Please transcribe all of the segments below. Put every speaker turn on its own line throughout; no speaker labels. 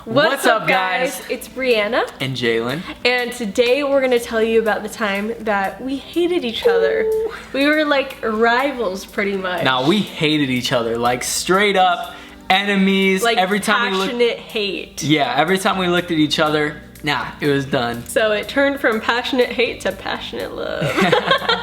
What's up, guys?
It's Brianna
and Jaelin,
and today we're gonna tell you about the time that we hated each other. We were like rivals, pretty much.
Now we hated each other, like straight up enemies.
Like
every time
passionate hate.
Yeah, every time we looked at each other, nah, it was done.
So it turned from passionate hate to passionate love.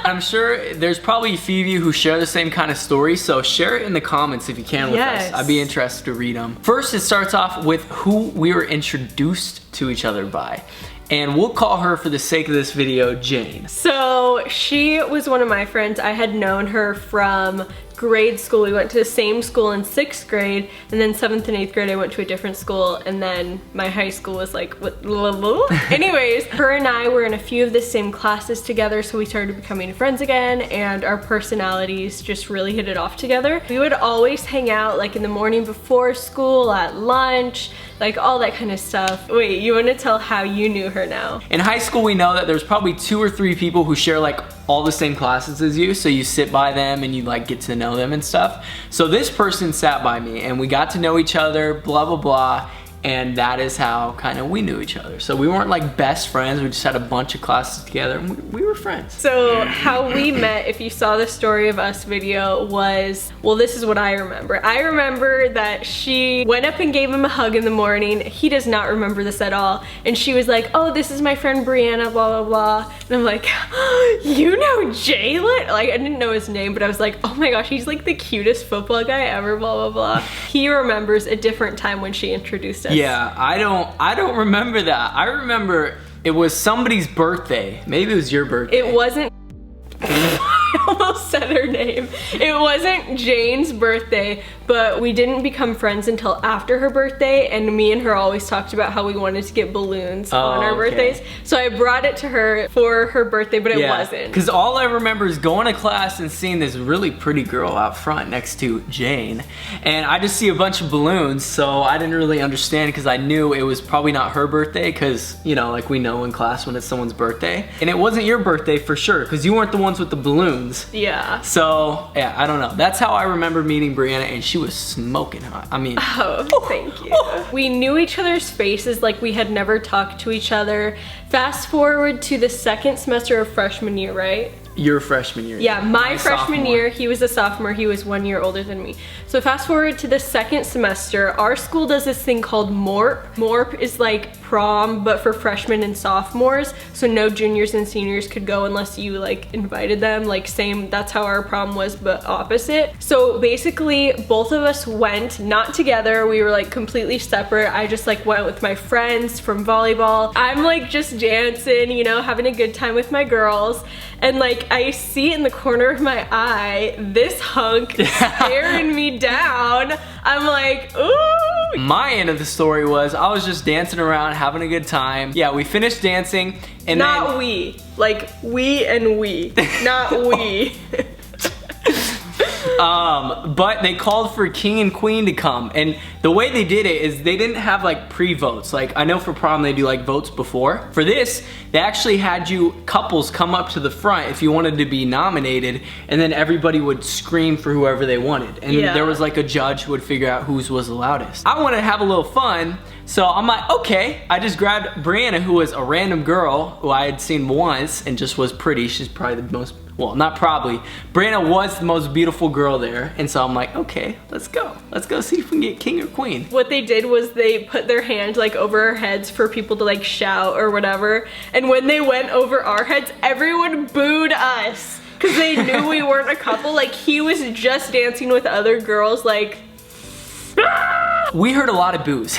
I'm sure there's probably a few of you who share the same kind of story, so share it in the comments if you can with us. I'd be interested to read them. First, it starts off with who we were introduced to each other by. And we'll call her, for the sake of this video, Jane.
So she was one of my friends. I had known her from grade school. We went to the same school in 6th grade, and then 7th and 8th grade I went to a different school, and then my high school was like anyways, her and I were in a few of the same classes together, so we started becoming friends again, and our personalities just really hit it off together. We would always hang out like in the morning before school, at lunch, like all that kind of stuff. Wait, you want to tell how you knew her now?
In high school, we know that there's probably 2 or 3 people who share like all the same classes as you, so you sit by them and you like get to know them and stuff. So this person sat by me and we got to know each other, blah blah blah, and that is how kind of we knew each other. So we weren't like best friends, we just had a bunch of classes together and we were friends.
So how we met, if you saw the Story of Us video, was, well, this is what I remember. I remember that she went up and gave him a hug in the morning. He does not remember this at all. And she was like, oh, this is my friend Brianna, blah, blah, blah. And I'm like, you know Jaelin? Like, I didn't know his name, but I was like, oh my gosh, he's like the cutest football guy ever, blah, blah, blah. He remembers a different time when she introduced us.
Yeah, I don't remember that. I remember it was somebody's birthday. Maybe it was your birthday.
It wasn't. I almost said her name. It wasn't Jane's birthday, but we didn't become friends until after her birthday, and me and her always talked about how we wanted to get balloons on our birthdays. So I brought it to her for her birthday, but it wasn't.
Because all I remember is going to class and seeing this really pretty girl out front next to Jane, and I just see a bunch of balloons, so I didn't really understand because I knew it was probably not her birthday, because, you know, like we know in class when it's someone's birthday. And it wasn't your birthday for sure, because you weren't the ones with the balloons.
Yeah.
So, yeah, I don't know. That's how I remember meeting Brianna, and she was smoking hot. I mean,
oh, thank you. We knew each other's faces like we had never talked to each other. Fast forward to the 2nd semester of freshman year, right?
Your freshman year.
Yeah, my freshman year, he was a sophomore, he was 1 year older than me. So fast forward to the 2nd semester, our school does this thing called Morph. Morph is like prom, but for freshmen and sophomores, so no juniors and seniors could go unless you like invited them, like same, that's how our prom was, but opposite. So basically, both of us went, not together, we were like completely separate. I just like went with my friends from volleyball. I'm like just dancing, you know, having a good time with my girls, and like I see in the corner of my eye this hunk staring me down. I'm like, ooh.
My end of the story was I was just dancing around, having a good time. Yeah, we finished dancing, and
not
then
we, like we and we, not we.
But they called for king and queen to come, and the way they did it is they didn't have like pre-votes. Like I know for prom they do like votes before. For this, they actually had couples come up to the front if you wanted to be nominated, and then everybody would scream for whoever they wanted. And there was like a judge who would figure out whose was the loudest. I wanted to have a little fun, so I'm like, okay. I just grabbed Brianna, who was a random girl who I had seen once and just was pretty. She's probably the most, well, not probably. Brianna was the most beautiful girl there, and so I'm like, okay, let's go. Let's go see if we can get king or queen.
What they did was they put their hand like over our heads for people to like shout or whatever, and when they went over our heads, everyone booed us because they knew we weren't a couple. Like he was just dancing with other girls, like
we heard a lot of boos.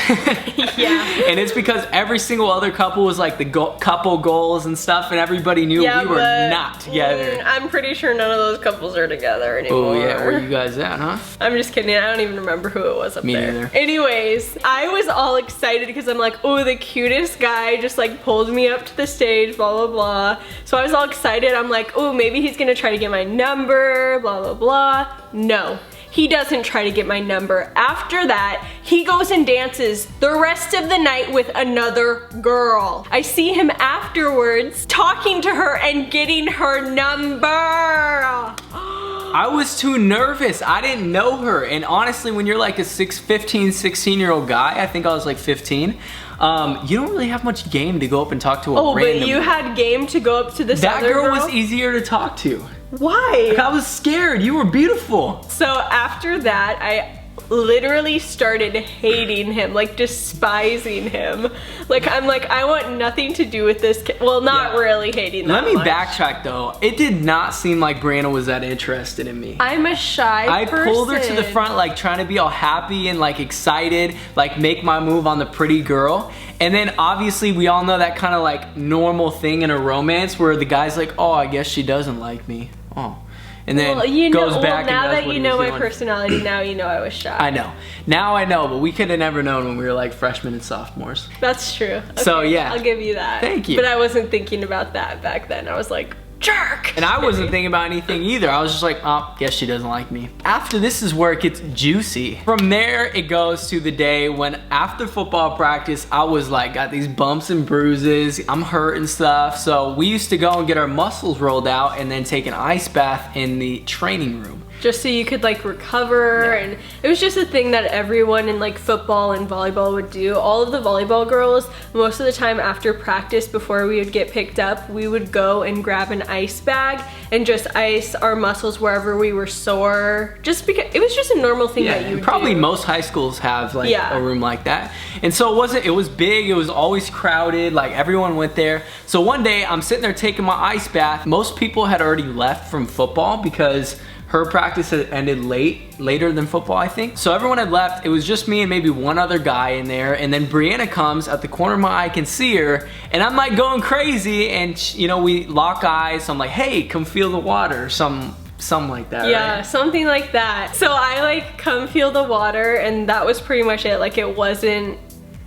Yeah.
And it's because every single other couple was like the couple goals and stuff, and everybody knew we were not together.
I'm pretty sure none of those couples are together anymore.
Oh yeah, where you guys at, huh?
I'm just kidding, I don't even remember who it was up
Me
there.
neither.
Anyways, I was all excited because I'm like, oh, the cutest guy just like pulled me up to the stage, blah, blah, blah. So I was all excited. I'm like, oh, maybe he's gonna try to get my number, blah, blah, blah. No. He doesn't try to get my number. After that, he goes and dances the rest of the night with another girl. I see him afterwards talking to her and getting her number.
I was too nervous. I didn't know her. And honestly, when you're like a 15, 16-year-old guy, I think I was like 15, you don't really have much game to go up and talk to a random.
But you had game to go up to this
That
other
girl was easier to talk to.
Why?
I was scared. You were beautiful.
So after that, I literally started hating him, like despising him. Like I'm like, I want nothing to do with this kid. Well, not really hating that
Let me
much.
backtrack though. It did not seem like Brianna was that interested in me.
I'm a shy person.
I pulled her to the front like trying to be all happy and like excited, like make my move on the pretty girl. And then obviously we all know that kind of like normal thing in a romance where the guy's like, oh, I guess she doesn't like me. Oh. And then goes back
now
and does
that
what
you
he
know
was
my
doing.
personality, now you know I was shy.
I know. Now I know, but we could have never known when we were like freshmen and sophomores.
That's true. Okay,
So, yeah.
I'll give you that.
Thank you.
But I wasn't thinking about that back then. I was like, jerk!
And I wasn't thinking about anything either. I was just like, oh, guess she doesn't like me. After this is where it gets juicy. From there, it goes to the day when after football practice, I was like, got these bumps and bruises. I'm hurt and stuff. So we used to go and get our muscles rolled out and then take an ice bath in the training room.
Just so you could like recover, and it was just a thing that everyone in like football and volleyball would do. All of the volleyball girls, most of the time after practice before we would get picked up, we would go and grab an ice bag and just ice our muscles wherever we were sore, just because it was just a normal thing that you would
probably
do.
most high schools have like a room like that. And so it was big, it was always crowded, like everyone went there. So one day I'm sitting there taking my ice bath. Most people had already left from football because her practice had ended later than football, I think. So everyone had left. It was just me and maybe one other guy in there. And then Brianna comes at the corner of my eye, I can see her, and I'm like going crazy. And you know, we lock eyes. So I'm like, hey, come feel the water. Something like that.
Yeah,
right?
something like that. So I like come feel the water, and that was pretty much it. Like it wasn't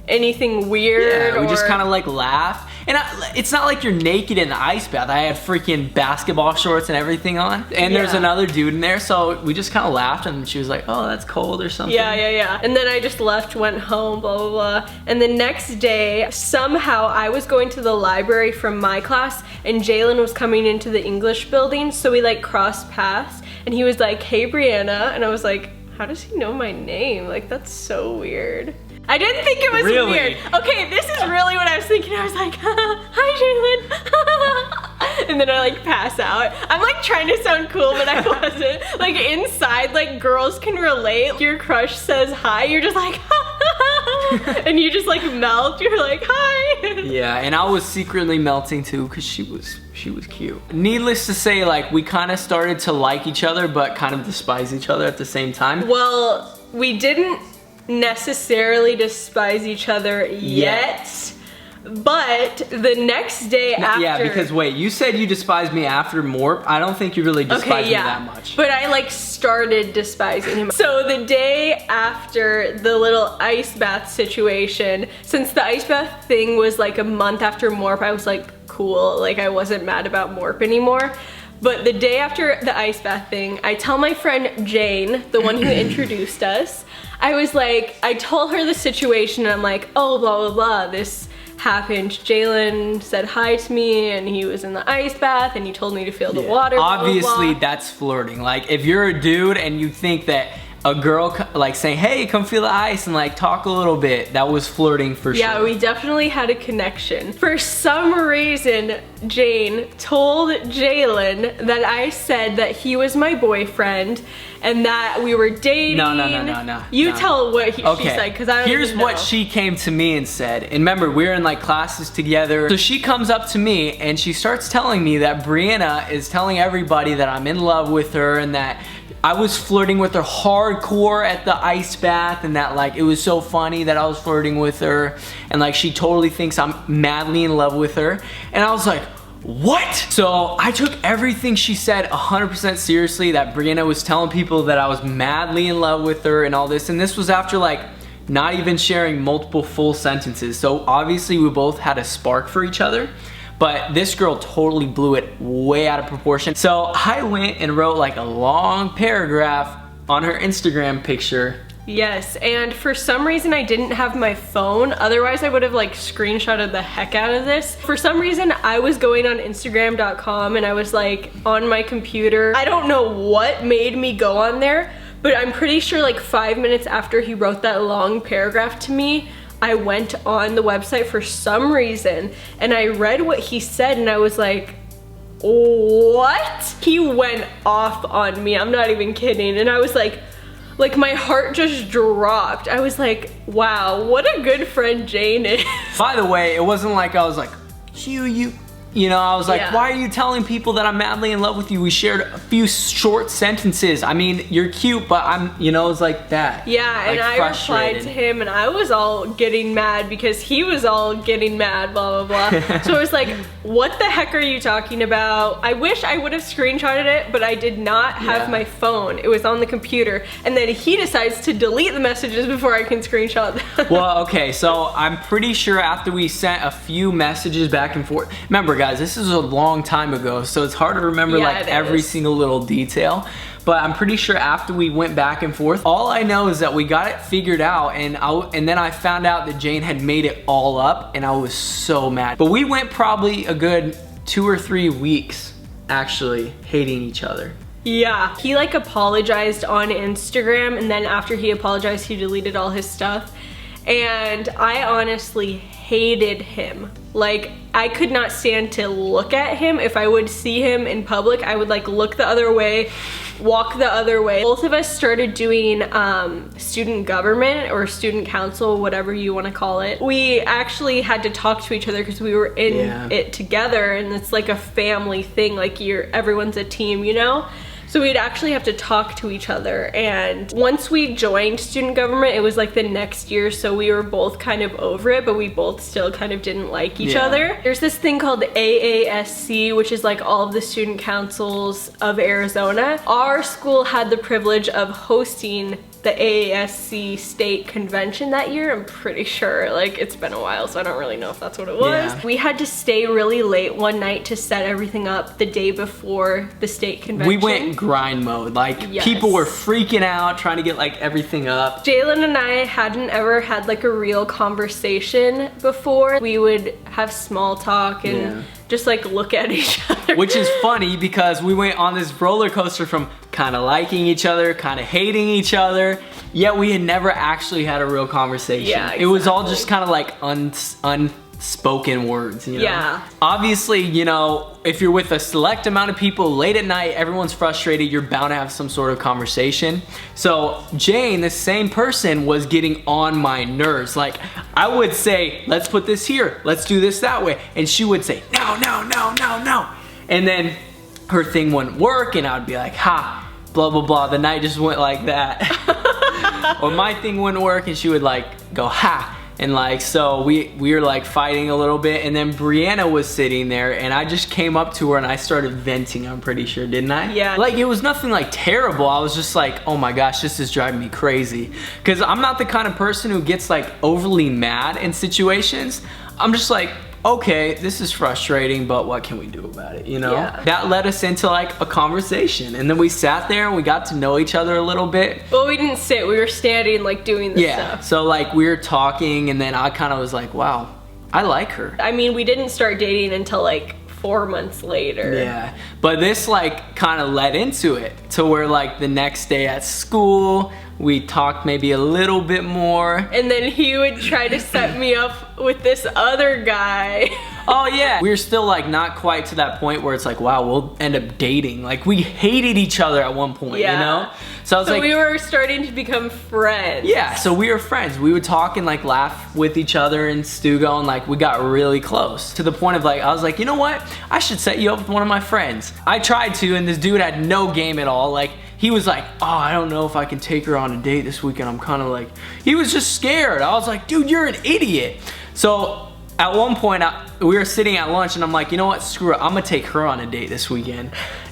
anything weird.
Yeah, we just kind of like laugh. And it's not like you're naked in the ice bath. I had freaking basketball shorts and everything on. And there's another dude in there, so we just kind of laughed, and she was like, oh, that's cold or something.
Yeah. And then I just left, went home, blah, blah, blah. And the next day, somehow I was going to the library from my class, and Jaelin was coming into the English building, so we like crossed paths, and he was like, hey, Brianna. And I was like, how does he know my name? Like, that's so weird. I didn't think it was weird. Okay, this is really what I was thinking. I was like, hi, Jaelin. And then I like pass out. I'm like trying to sound cool, but I wasn't. Like inside, like girls can relate. Your crush says hi, you're just like, and you just like melt. You're like, hi.
Yeah, and I was secretly melting too because she was cute. Needless to say, like we kind of started to like each other, but kind of despise each other at the same time.
Well, we didn't necessarily despise each other yet, but the next day after.
Yeah, because wait, you said you despised me after Morph. I don't think you really despised me that much.
But I like started despising him. So the day after the little ice bath situation, since the ice bath thing was like a month after Morph, I was like, cool, like I wasn't mad about Morph anymore. But the day after the ice bath thing, I tell my friend Jane, the one who introduced us, I was like, I told her the situation, and I'm like, oh, blah, blah, blah, this happened. Jaelin said hi to me, and he was in the ice bath, and he told me to feel the water, blah, blah,
obviously,
blah.
that's flirting. Like, if you're a dude and you think that a girl like saying, hey, come feel the ice and like talk a little bit, that was flirting for sure.
Yeah, we definitely had a connection. For some reason, Jane told Jaelin that I said that he was my boyfriend and that we were dating.
No.
You tell what she said, because I don't
Here's
even know.
what she came to me and said. And remember, we're in like classes together. So she comes up to me and she starts telling me that Brianna is telling everybody that I'm in love with her and that I was flirting with her hardcore at the ice bath, and that like it was so funny that I was flirting with her, and like she totally thinks I'm madly in love with her. And I was like, what? So I took everything she said 100% seriously, that Brianna was telling people that I was madly in love with her and all this. And this was after like not even sharing multiple full sentences. So obviously we both had a spark for each other. But this girl totally blew it way out of proportion. So I went and wrote like a long paragraph on her Instagram picture
Yes, and for some reason I didn't have my phone. Otherwise I would have like screenshotted the heck out of this. For some reason I was going on Instagram.com and I was like on my computer. I don't know what made me go on there, but I'm pretty sure like 5 minutes after he wrote that long paragraph to me, I went on the website for some reason and I read what he said and I was like, what? He went off on me, I'm not even kidding. And I was like my heart just dropped. I was like, wow, what a good friend Jane is.
By the way, it wasn't like I was like, you know, I was like, why are you telling people that I'm madly in love with you? We shared a few short sentences. I mean, you're cute, but I'm, you know, it's like that.
Yeah,
like,
and I replied to him and I was all getting mad because he was all getting mad, blah, blah, blah. So I was like, what the heck are you talking about? I wish I would have screenshotted it, but I did not have my phone. It was on the computer. And then he decides to delete the messages before I can screenshot them.
Well, okay, so I'm pretty sure after we sent a few messages back and forth, remember guys, this is a long time ago, so it's hard to remember like every single little detail. But I'm pretty sure after we went back and forth, all I know is that we got it figured out, and then I found out that Jane had made it all up, and I was so mad. But we went probably a good 2 or 3 weeks actually hating each other.
Yeah, he like apologized on Instagram, and then after he apologized, he deleted all his stuff. And I honestly hated him. Like, I could not stand to look at him. If I would see him in public, I would like look the other way, walk the other way. Both of us started doing student government or student council, whatever you want to call it. We actually had to talk to each other because we were in it together, and it's like a family thing, like everyone's a team, you know? So we'd actually have to talk to each other, and once we joined student government, it was like the next year, so we were both kind of over it, but we both still kind of didn't like each other. There's this thing called AASC, which is like all of the student councils of Arizona. Our school had the privilege of hosting the AASC state convention that year. I'm pretty sure, like, it's been a while, so I don't really know if that's what it was. Yeah. We had to stay really late one night to set everything up the day before the state convention.
We went grind mode, like people were freaking out trying to get like everything up.
Jaelin and I hadn't ever had like a real conversation before. We would have small talk and just like look at each other.
Which is funny because we went on this roller coaster from kind of liking each other, kind of hating each other, yet we had never actually had a real conversation. Yeah, exactly. It was all just kind of like unspoken words, you know? Yeah. Obviously, you know, if you're with a select amount of people late at night, everyone's frustrated, you're bound to have some sort of conversation. So Jane, the same person, was getting on my nerves. Like, I would say, let's put this here, let's do this that way. And she would say, no, no, no, no, no. And then her thing wouldn't work and I'd be like, ha, blah, blah, blah. The night just went like that. Or my thing wouldn't work and she would like go, ha. And like, so we were like fighting a little bit, and then Brianna was sitting there and I just came up to her and I started venting, I'm pretty sure, didn't I?
Yeah.
Like, it was nothing like terrible. I was just like, oh my gosh, this is driving me crazy. Cause I'm not the kind of person who gets like overly mad in situations. I'm just like, okay, this is frustrating, but what can we do about it, you know? Yeah. That led us into like a conversation, and then we sat there and we got to know each other a little bit.
Well, we didn't sit, we were standing like doing this stuff.
So like we were talking, and then I kind of was like, wow, I like her.
I mean, we didn't start dating until like 4 months later.
Yeah, but this like kind of led into it to where like the next day at school, we talked maybe a little bit more. And
then he would try to set me up with this other guy.
Oh yeah. We were still like not quite to that point where it's like, wow, we'll end up dating. Like, we hated each other at one point, you know? So I was like,
we were starting to become friends.
Yeah, so we were friends. We would talk and like laugh with each other and Stugo, and like we got really close to the point of like, I was like, you know what? I should set you up with one of my friends. I tried to, and this dude had no game at all. Like, he was like, oh, I don't know if I can take her on a date this weekend. I'm kind of like, he was just scared. I was like, dude, you're an idiot. So at one point, we were sitting at lunch and I'm like, you know what, screw it. I'm gonna take her on a date this weekend.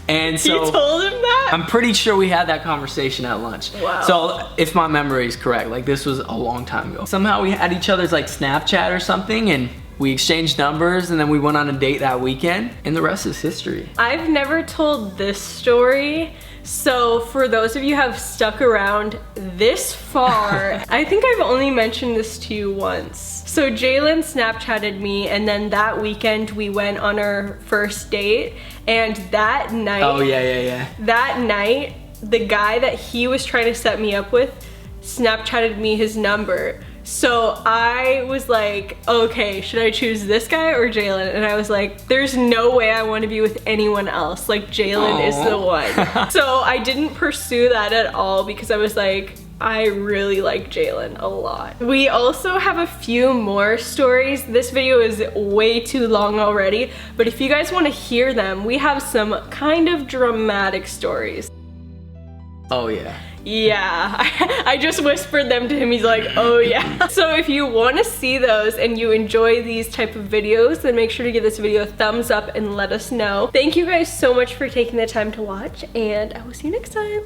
And so
you told him that?
I'm pretty sure we had that conversation at lunch.
Wow.
So if my memory is correct, like this was a long time ago. Somehow we had each other's like Snapchat or something, and we exchanged numbers, and then we went on a date that weekend, and the rest is history.
I've never told this story, so for those of you who have stuck around this far, I think I've only mentioned this to you once. So Jaelin Snapchatted me, and then that weekend we went on our first date, and that night,
Oh yeah.
that night, the guy that he was trying to set me up with Snapchatted me his number. So I was like, okay, should I choose this guy or Jaelin? And I was like, there's no way I want to be with anyone else. Like, Jaelin is the one. So I didn't pursue that at all because I was like, I really like Jaelin a lot. We also have a few more stories. This video is way too long already, but if you guys want to hear them, we have some kind of dramatic stories.
Oh yeah.
Yeah, I just whispered them to him. He's like, oh yeah. So if you want to see those and you enjoy these type of videos, then make sure to give this video a thumbs up and let us know. Thank you guys so much for taking the time to watch, and I will see you next time.